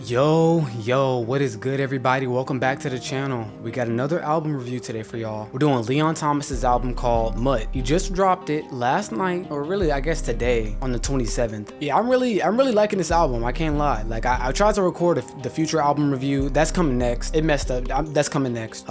Yo, what is good, everybody? Welcome back to the channel. We got another album review today for y'all. We're doing Leon Thomas's album called MUTT. He just dropped it last night, or really I guess today on the 27th. Yeah, I'm really liking this album. I can't lie. Like I tried to record the future album review. That's coming next. It messed up. That's coming next.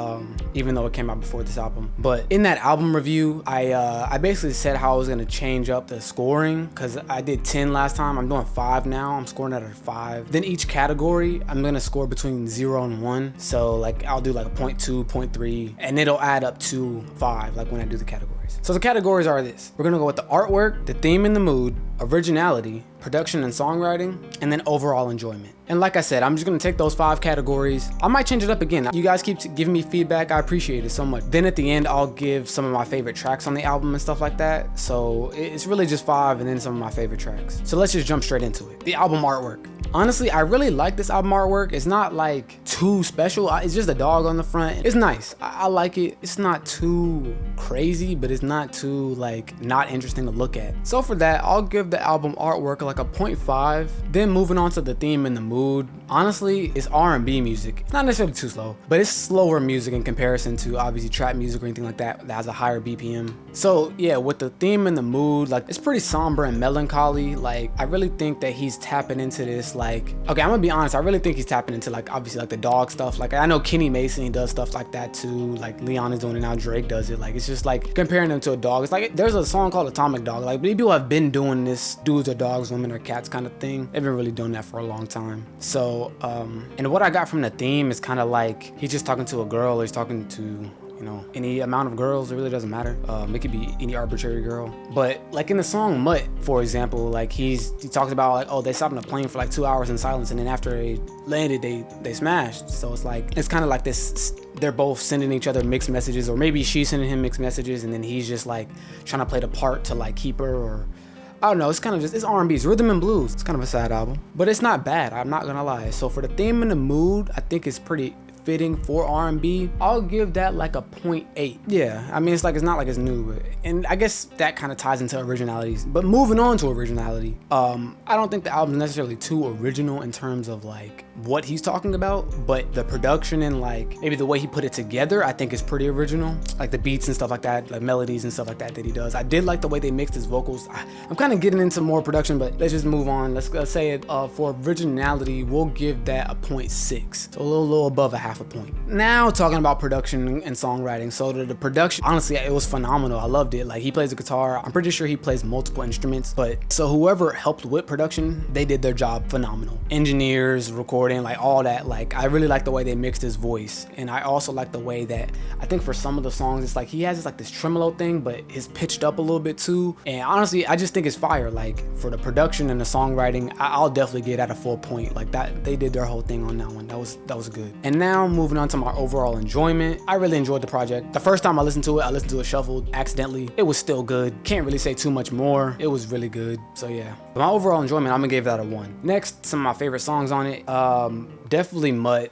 Even though it came out before this album. But in that album review, I basically said how I was gonna change up the scoring because I did 10 last time. I'm doing 5 now. I'm scoring out of 5. Then each category I'm gonna score between 0 and 1. So like I'll do like a 0.2, 0.3, and it'll add up to 5 like when I do the categories. So the categories are this. We're gonna go with the artwork, the theme and the mood, originality, production and songwriting, and then overall enjoyment. And like I said, I'm just gonna take those 5 categories. I might change it up again. You guys keep giving me feedback. I appreciate it so much. Then at the end, I'll give some of my favorite tracks on the album and stuff like that. So it's really just 5 and then some of my favorite tracks. So let's just jump straight into it. The album artwork. Honestly, I really like this album artwork. It's not like too special. It's just a dog on the front. It's nice. I like it. It's not too crazy, but it's not too like not interesting to look at. So for that, I'll give the album artwork like a 0.5. Then moving on to the theme and the mood. Honestly, it's R&B music. It's not necessarily too slow, but it's slower music in comparison to obviously trap music or anything like that has a higher BPM. So yeah, with the theme and the mood, like it's pretty somber and melancholy. Like I really think that he's tapping into this like, okay, I'm gonna be honest, I really think he's tapping into like obviously like the dog stuff. Like I know Kenny Mason does stuff like that too. Like Leon is doing it now, Drake does it. Like it's just like comparing them to a dog. It's like there's a song called Atomic Dog. Like people have been doing this dudes or dogs, women or cats kind of thing. They've been really doing that for a long time. So and what I got from the theme is kind of like he's just talking to a girl, or he's talking to, you know, any amount of girls. It really doesn't matter. It could be any arbitrary girl. But like in the song MUTT, for example, like he talks about like, oh, they stopped in a plane for like 2 hours in silence, and then after they landed, they smashed. So it's like it's kind of like this. They're both sending each other mixed messages, or maybe she's sending him mixed messages, and then he's just like trying to play the part to like keep her, or I don't know, it's kind of just, it's R&B, it's rhythm and blues. It's kind of a sad album, but it's not bad, I'm not gonna lie. So for the theme and the mood, I think it's pretty fitting for R&B. I'll give that like a 0.8. Yeah, I mean, it's not like it's new, but, and I guess that kind of ties into originalities. But moving on to originality, I don't think the album's necessarily too original in terms of like what he's talking about, but the production and like maybe the way he put it together, I think is pretty original. Like the beats and stuff like that, like melodies and stuff like that he does. I did like the way they mixed his vocals. I'm kind of getting into more production, but let's just move on. Let's say it for originality, we'll give that a 0.6. So a little above a half a point. Now talking about production and songwriting. So the production, honestly, it was phenomenal. I loved it. Like he plays the guitar. I'm pretty sure he plays multiple instruments, but so whoever helped with production, they did their job phenomenal. Engineers, recording, like all that. Like I really like the way they mixed his voice, and I also like the way that I think for some of the songs it's like he has like this tremolo thing, but it's pitched up a little bit too. And honestly, I just think it's fire. Like for the production and the songwriting, I'll definitely get at a full point. Like that, they did their whole thing on that one. That was good. And now moving on to my overall enjoyment, I really enjoyed the project. The first time I listened to it shuffled accidentally. It was still good. Can't really say too much more. It was really good. So yeah, but my overall enjoyment, I'm gonna give that a 1. Next, some of my favorite songs on it. Definitely MUTT.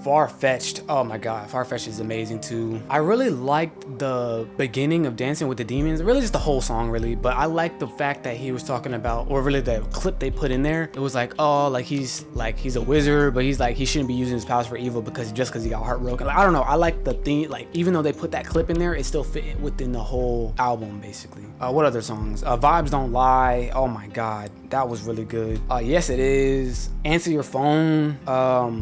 Far-Fetched. Oh my god, Far-Fetched is amazing too. I really liked the beginning of Dancing with the Demons. Really just the whole song really, but I liked the fact that he was talking about, or really the clip they put in there. It was like, oh, like he's a wizard, but he's like he shouldn't be using his powers for evil because he got heartbroken. Like I don't know. I like the theme. Like even though they put that clip in there, it still fit within the whole album basically. What other songs? Vibes Don't Lie. Oh my god, that was really good. Yes It Is. Answer Your Phone.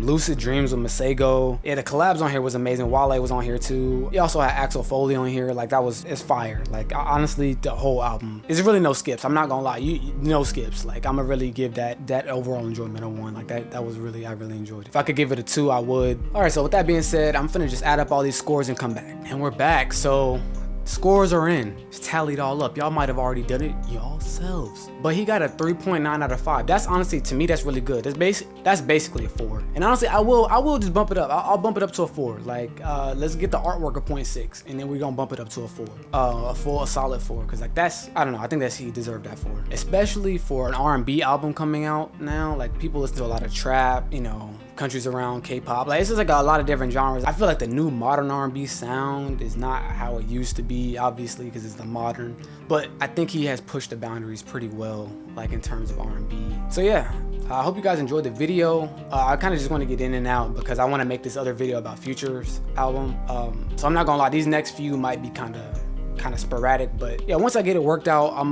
Lucid Dreams with Masego. Yeah, the collabs on here was amazing. Wale was on here too. He also had Axel Foley on here. Like it's fire. Like honestly, the whole album. There's really no skips. I'm not gonna lie. No skips. Like I'm gonna really give that overall enjoyment a 1. Like that was really, I really enjoyed it. If I could give it a 2, I would. All right, so with that being said, I'm finna just add up all these scores and come back. And we're back. So scores are in. It's tallied all up. Y'all might have already done it yourselves. But he got a 3.9 out of 5. That's honestly, to me, that's really good. That's basically a 4. And honestly, I will just bump it up. I'll bump it up to a 4. Like, let's get the artwork a 0.6, and then we're gonna bump it up to a 4. A solid 4. Cause like that's, I don't know. I think he deserved that 4. Especially for an R&B album coming out now. Like people listen to a lot of trap, you know, countries around K-pop. Like it's just like a lot of different genres. I feel like the new modern R&B sound is not how it used to be, obviously, because it's the modern. But I think he has pushed the boundaries pretty well, like in terms of R&B. So yeah, I hope you guys enjoyed the video. I kind of just want to get in and out because I want to make this other video about Future's album. So I'm not gonna lie, these next few might be kind of sporadic, but yeah, once I get it worked out, I'm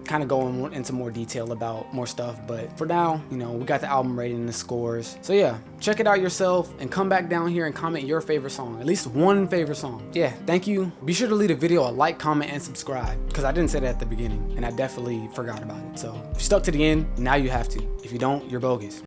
kind of going into more detail about more stuff. But for now, you know, we got the album rating and the scores. So yeah, check it out yourself and come back down here and comment your favorite song, at least one favorite song. Yeah, thank you. Be sure to leave the video a like, comment, and subscribe, because I didn't say that at the beginning and I definitely forgot about it. So if you stuck to the end, now you have to. If you don't, you're bogus.